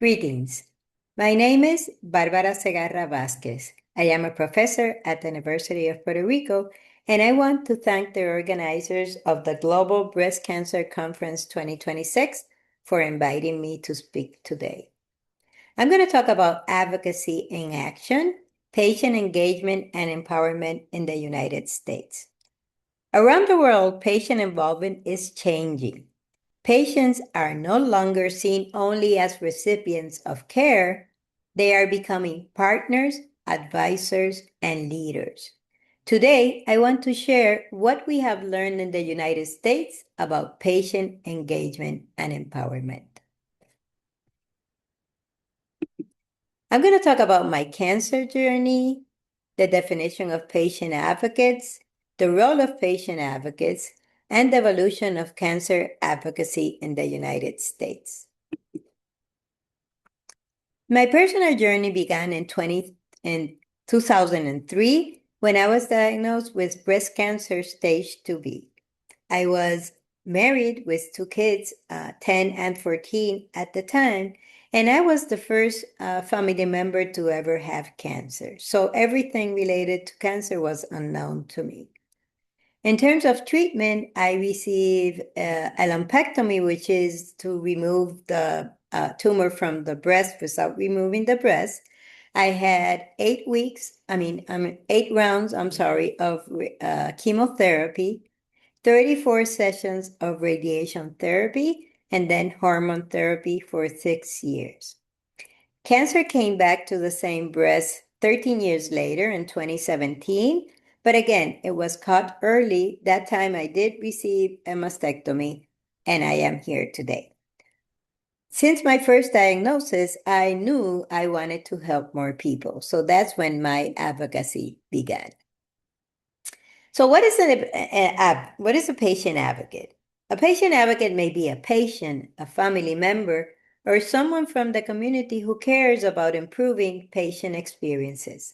Greetings. My name is Barbara Segarra-Vazquez. I am a professor at the University of Puerto Rico, and I want to thank the organizers of the Global Breast Cancer Conference 2026 for inviting me to speak today. I'm going to talk about advocacy in action, patient engagement, and empowerment in the United States. Around the world, patient involvement is changing. Patients are no longer seen only as recipients of care. They are becoming partners, advisors, and leaders. Today, I want to share what we have learned in the United States about patient engagement and empowerment. I'm going to talk about my cancer journey, the definition of patient advocates, the role of patient advocates, and the evolution of cancer advocacy in the United States. My personal journey began in 2003 when I was diagnosed with breast cancer stage 2B. I was married with two kids, 10 and 14 at the time, and I was the first family member to ever have cancer. So everything related to cancer was unknown to me. In terms of treatment, I received a lumpectomy, which is to remove the tumor from the breast without removing the breast. I had 8 rounds of chemotherapy, 34 sessions of radiation therapy, and then hormone therapy for 6 years. Cancer came back to the same breast 13 years later in 2017. But again, it was caught early. That time I did receive a mastectomy, and I am here today. Since my first diagnosis, I knew I wanted to help more people. So that's when my advocacy began. So what is a patient advocate? A patient advocate may be a patient, a family member, or someone from the community who cares about improving patient experiences.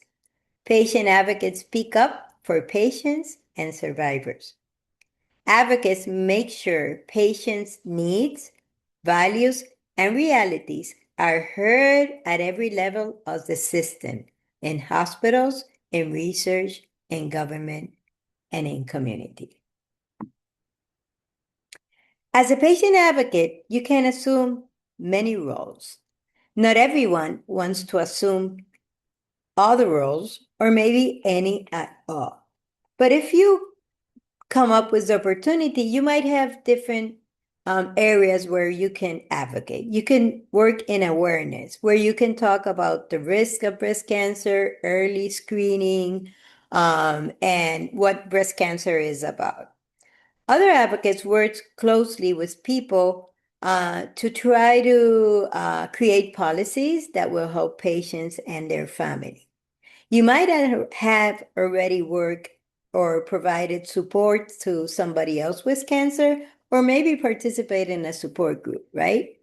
Patient advocates speak up for patients and survivors. Advocates make sure patients' needs, values, and realities are heard at every level of the system, in hospitals, in research, in government, and in community. As a patient advocate, you can assume many roles. Not everyone wants to assume all the roles, or maybe any at all. But if you come up with the opportunity, you might have different areas where you can advocate. You can work in awareness, where you can talk about the risk of breast cancer, early screening, and what breast cancer is about. Other advocates work closely with people to try to create policies that will help patients and their family. You might have already worked or provided support to somebody else with cancer, or maybe participate in a support group, right?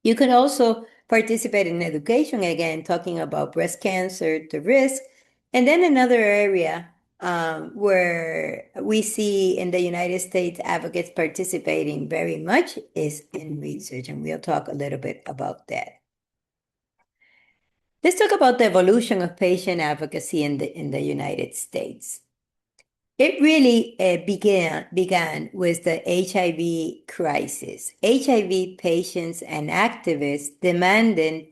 You could also participate in education, again, talking about breast cancer, the risk. And then another area where we see in the United States advocates participating very much is in research, and we'll talk a little bit about that. Let's talk about the evolution of patient advocacy in the United States. It really began with the HIV crisis. HIV patients and activists demanded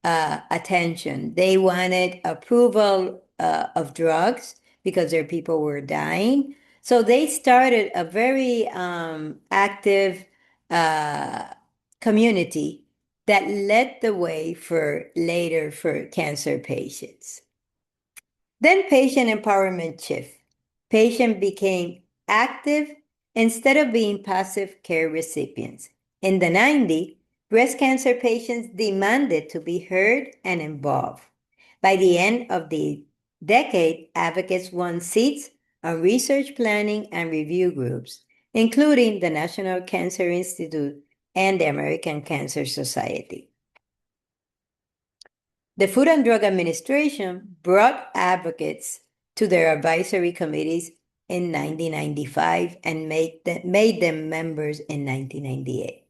attention. They wanted approval of drugs because their people were dying. So they started a very active community that led the way later for cancer patients. Then patient empowerment shift. Patients became active instead of being passive care recipients. In the 90s, breast cancer patients demanded to be heard and involved. By the end of the decade, advocates won seats on research planning and review groups, including the National Cancer Institute and the American Cancer Society. The Food and Drug Administration brought advocates to their advisory committees in 1995 and made them members in 1998.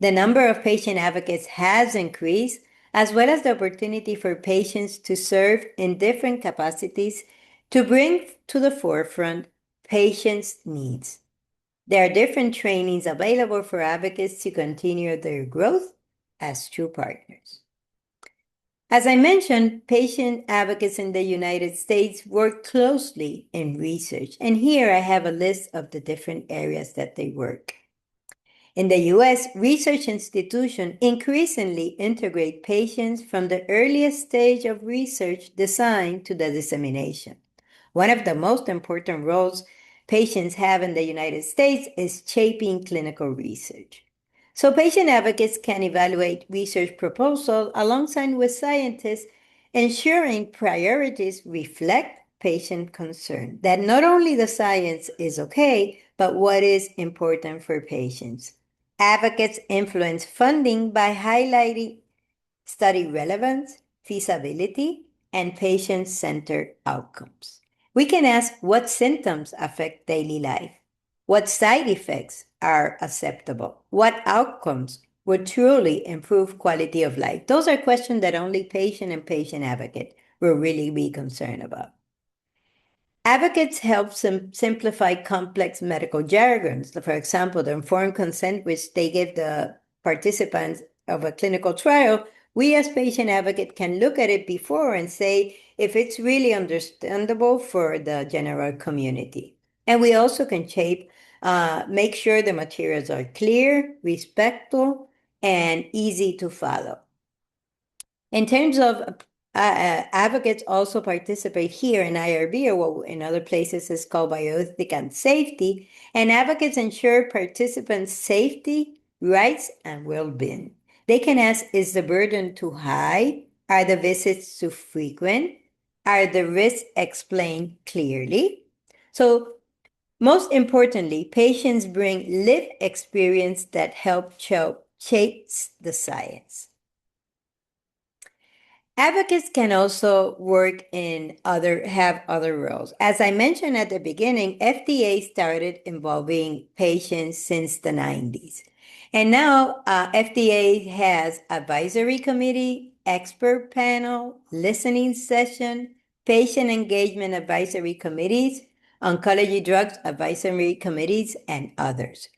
The number of patient advocates has increased, as well as the opportunity for patients to serve in different capacities to bring to the forefront patients' needs. There are different trainings available for advocates to continue their growth as true partners. As I mentioned, patient advocates in the United States work closely in research, and here I have a list of the different areas that they work. In the US, research institutions increasingly integrate patients from the earliest stage of research design to the dissemination. One of the most important roles patients have in the United States is shaping clinical research. So patient advocates can evaluate research proposals alongside with scientists, ensuring priorities reflect patient concern, that not only the science is okay, but what is important for patients. Advocates influence funding by highlighting study relevance, feasibility, and patient-centered outcomes. We can ask what symptoms affect daily life, what side effects are acceptable, what outcomes would truly improve quality of life. Those are questions that only patient and patient advocate will really be concerned about. Advocates help simplify complex medical jargons. For example, the informed consent, which they give the participants of a clinical trial, we as patient advocate can look at it before and say if it's really understandable for the general community. And we also can make sure the materials are clear, respectful, and easy to follow. In terms of advocates also participate here in IRB, or what in other places is called bioethics and safety, and advocates ensure participants' safety, rights, and well-being. They can ask, is the burden too high? Are the visits too frequent? Are the risks explained clearly? So most importantly, patients bring lived experience that help shape the science. Advocates can also work have other roles. As I mentioned at the beginning, FDA started involving patients since the 90s. And now FDA has advisory committee, expert panel, listening session, patient engagement advisory committees, oncology drugs advisory committees, and others.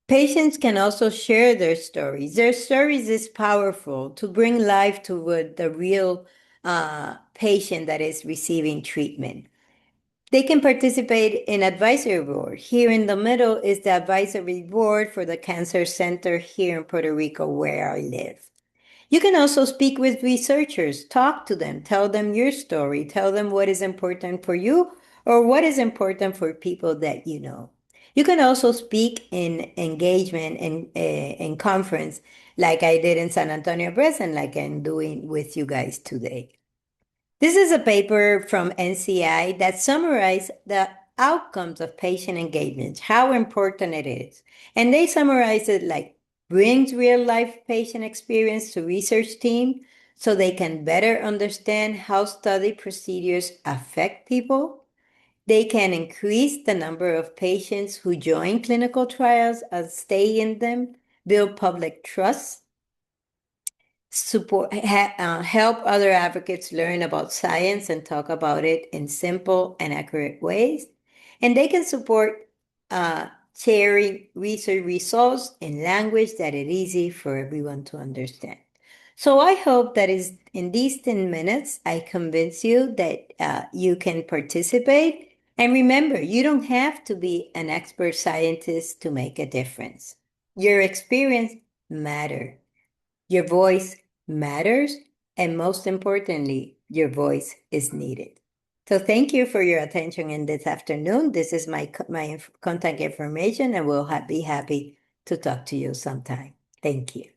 Patients can also share their stories. Their stories is powerful to bring life to the real patient that is receiving treatment. They can participate in advisory board. Here in the middle is the advisory board for the Cancer Center here in Puerto Rico, where I live. You can also speak with researchers, talk to them, tell them your story, tell them what is important for you or what is important for people that you know. You can also speak in engagement and in conference like I did in San Antonio Present, like I'm doing with you guys today. This is a paper from NCI that summarizes the outcomes of patient engagement, how important it is. And they summarize it like brings real-life patient experience to research team so they can better understand how study procedures affect people. They can increase the number of patients who join clinical trials and stay in them, build public trust, help other advocates learn about science and talk about it in simple and accurate ways. And they can support sharing research results in language that is easy for everyone to understand. So I hope that in these 10 minutes, I convince you that you can participate. And remember, you don't have to be an expert scientist to make a difference. Your experience matters. Your voice matters. And most importantly, your voice is needed. So thank you for your attention in this afternoon. This is my contact information, and we'll be happy to talk to you sometime. Thank you.